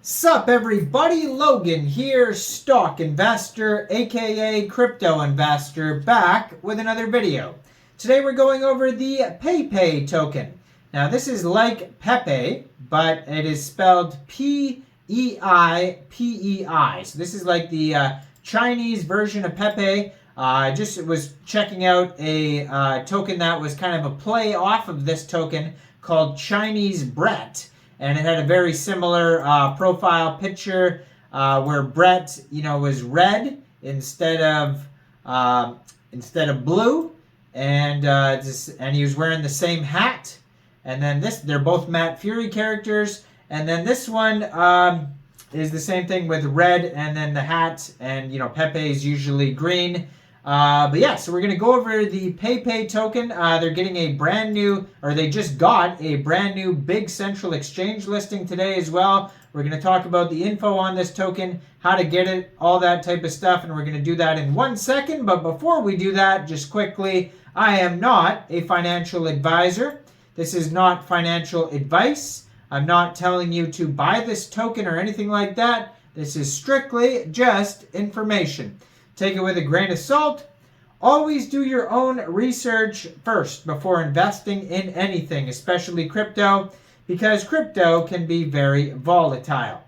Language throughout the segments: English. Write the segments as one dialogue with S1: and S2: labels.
S1: Sup everybody, Logan here, stock investor aka crypto investor, back with another video. Today we're going over the Peipei token. Now this is like Pepe, but it is spelled P-E-I-P-E-I. So this is like the Chinese version of Pepe. I just was checking out a token that was kind of a play off of this token called Chinese Brett. And it had a very similar profile picture where Brett, was red instead of blue, and he was wearing the same hat. And then they're both Matt Fury characters. And then this one is the same thing with red and then the hat. And Pepe is usually green. But yeah, so we're going to go over the Peipei token. They're getting a brand new, or they just got a brand new big central exchange listing today as well. We're going to talk about the info on this token, how to get it, all that type of stuff, and we're going to do that in 1 second. But before we do that, just quickly, I am not a financial advisor. This is not financial advice. I'm not telling you to buy this token or anything like that. This is strictly just information. Take it with a grain of salt. Always do your own research first before investing in anything, especially crypto, because crypto can be very volatile.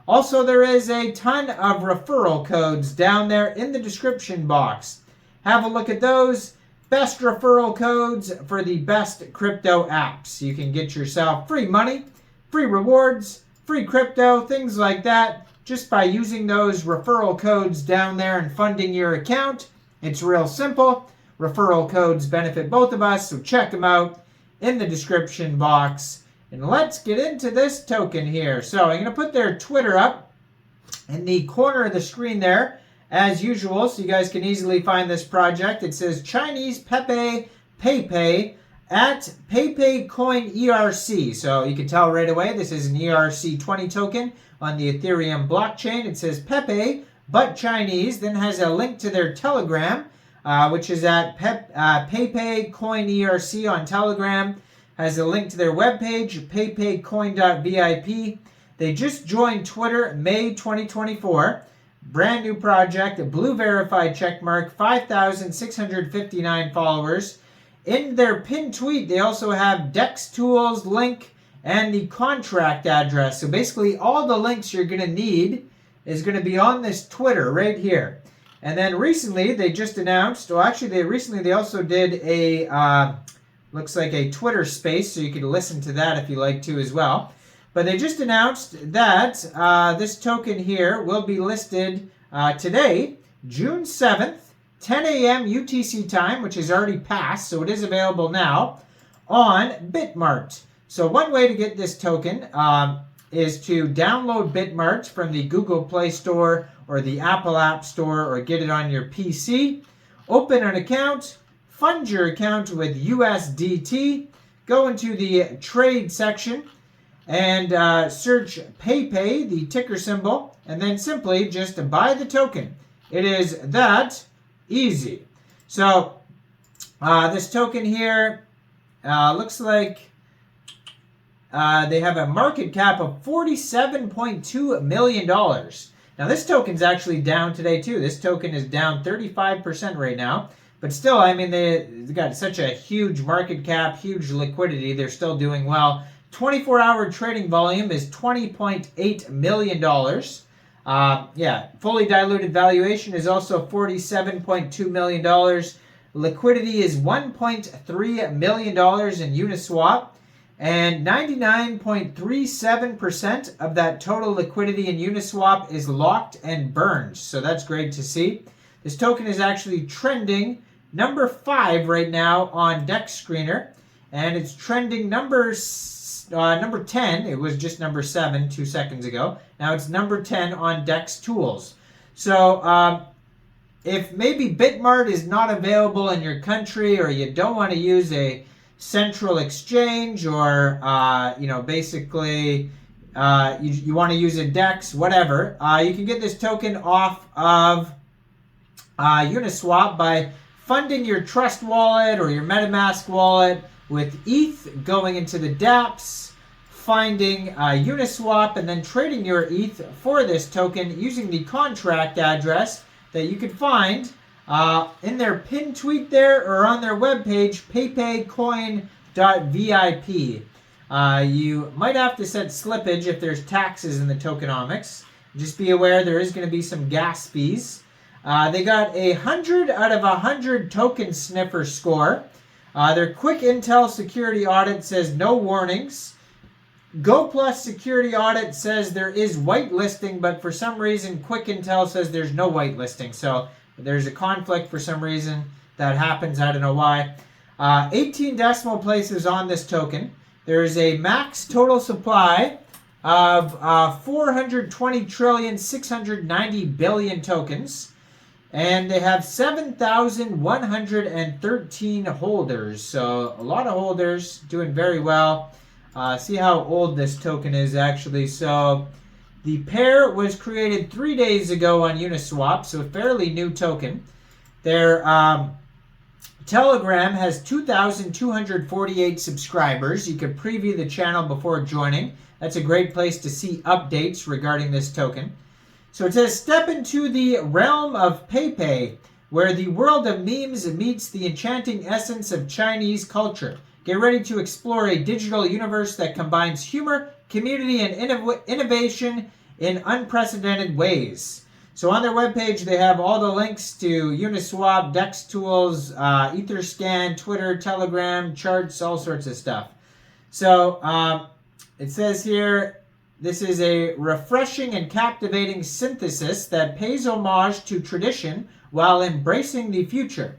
S1: Also, there is a ton of referral codes down there in the description box. Have a look at those. Best referral codes for the best crypto apps. You can get yourself free money, free rewards, free crypto, things like that, just by using those referral codes down there and funding your account. It's real simple. Referral codes benefit both of us, so check them out in the description box. And let's get into this token here. So I'm going to put their Twitter up in the corner of the screen there, as usual, so you guys can easily find this project. It says Chinese Pepe Peipei at Peipei Coin ERC. So you can tell right away this is an ERC20 token on the Ethereum blockchain. It says Pepe, but Chinese, then has a link to their Telegram, which is at Peipei Coin ERC on Telegram. Has a link to their webpage, peipeicoin.vip. They just joined Twitter May 2024. Brand new project, a blue verified checkmark, 5,659 followers. In their pinned tweet, they also have DEX tools link and the contract address. So basically all the links you're going to need is going to be on this Twitter right here. And then recently they just announced, they also did a, looks like a Twitter space, so you can listen to that if you like to as well. But they just announced that this token here will be listed today, June 7th, 10 a.m. UTC time, which is already passed, so it is available now, on Bitmart. So one way to get this token is to download Bitmart from the Google Play Store or the Apple App Store, or get it on your PC. Open an account, fund your account with USDT, go into the trade section, and search Peipei, the ticker symbol, and then simply just buy the token. It is that easy. So this token here looks like they have a market cap of $47.2 million. Now this token's actually down today too. This token is down 35% right now. But still, I mean, they've got such a huge market cap, huge liquidity. They're still doing well. 24-hour trading volume is $20.8 million. Fully diluted valuation is also $47.2 million. Liquidity is $1.3 million in Uniswap. And 99.37% of that total liquidity in Uniswap is locked and burned. So that's great to see. This token is actually trending number 5 right now on DEX Screener. And it's trending number 10. It was just number 7 2 seconds ago. Now it's number 10 on DEX Tools. So if maybe Bitmart is not available in your country, or you don't want to use a central exchange, or basically you want to use a DEX, whatever, you can get this token off of Uniswap by funding your Trust wallet or your MetaMask wallet with ETH, going into the dApps, finding Uniswap and then trading your ETH for this token using the contract address that you can find in their pinned tweet there or on their webpage, peipecoin.vip. You might have to set slippage if there's taxes in the tokenomics. Just be aware there is going to be some gas fees. They got a 100 out of 100 token sniffer score. Their quick intel security audit says no warnings. Go Plus security audit says there is whitelisting, but for some reason quick intel says there's no whitelisting. So there's a conflict for some reason that happens. I don't know why. 18 decimal places on this token. There's a max total supply of 420,690,000,000,000 tokens. And they have 7,113 holders. So a lot of holders, doing very well. See how old this token is actually. So the pair was created 3 days ago on Uniswap, so a fairly new token. Their Telegram has 2,248 subscribers. You can preview the channel before joining. That's a great place to see updates regarding this token. So it says, step into the realm of Pepe, where the world of memes meets the enchanting essence of Chinese culture. Get ready to explore a digital universe that combines humor, community, and innovation in unprecedented ways. So on their webpage, they have all the links to Uniswap, DEX tools, Etherscan, Twitter, Telegram, charts, all sorts of stuff. So it says here, this is a refreshing and captivating synthesis that pays homage to tradition while embracing the future.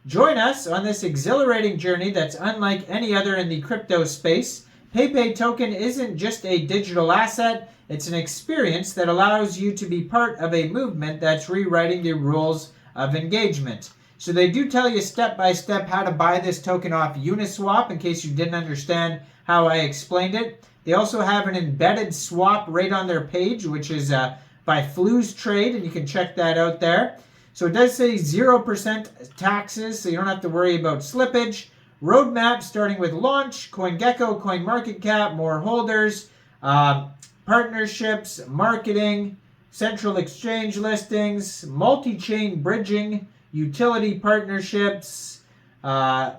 S1: Join us on this exhilarating journey that's unlike any other in the crypto space. Pepe token isn't just a digital asset, it's an experience that allows you to be part of a movement that's rewriting the rules of engagement. So they do tell you step by step how to buy this token off Uniswap in case you didn't understand how I explained it. They also have an embedded swap right on their page, which is by Flu's Trade, and you can check that out there. So it does say 0% taxes, so you don't have to worry about slippage. Roadmap starting with launch, CoinGecko, CoinMarketCap, more holders, partnerships, marketing, central exchange listings, multi-chain bridging, utility partnerships,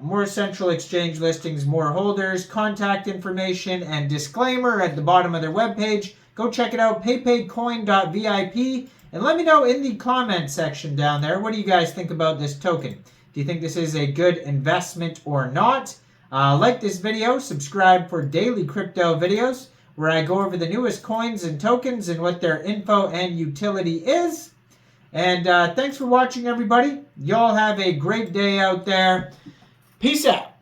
S1: more central exchange listings, more holders, contact information, and disclaimer at the bottom of their webpage. Go check it out, peipecoin.vip, and let me know in the comment section down there, what do you guys think about this token? Do you think this is a good investment or not? Like this video, subscribe for daily crypto videos where I go over the newest coins and tokens and what their info and utility is. And thanks for watching, everybody. Y'all have a great day out there. Peace out.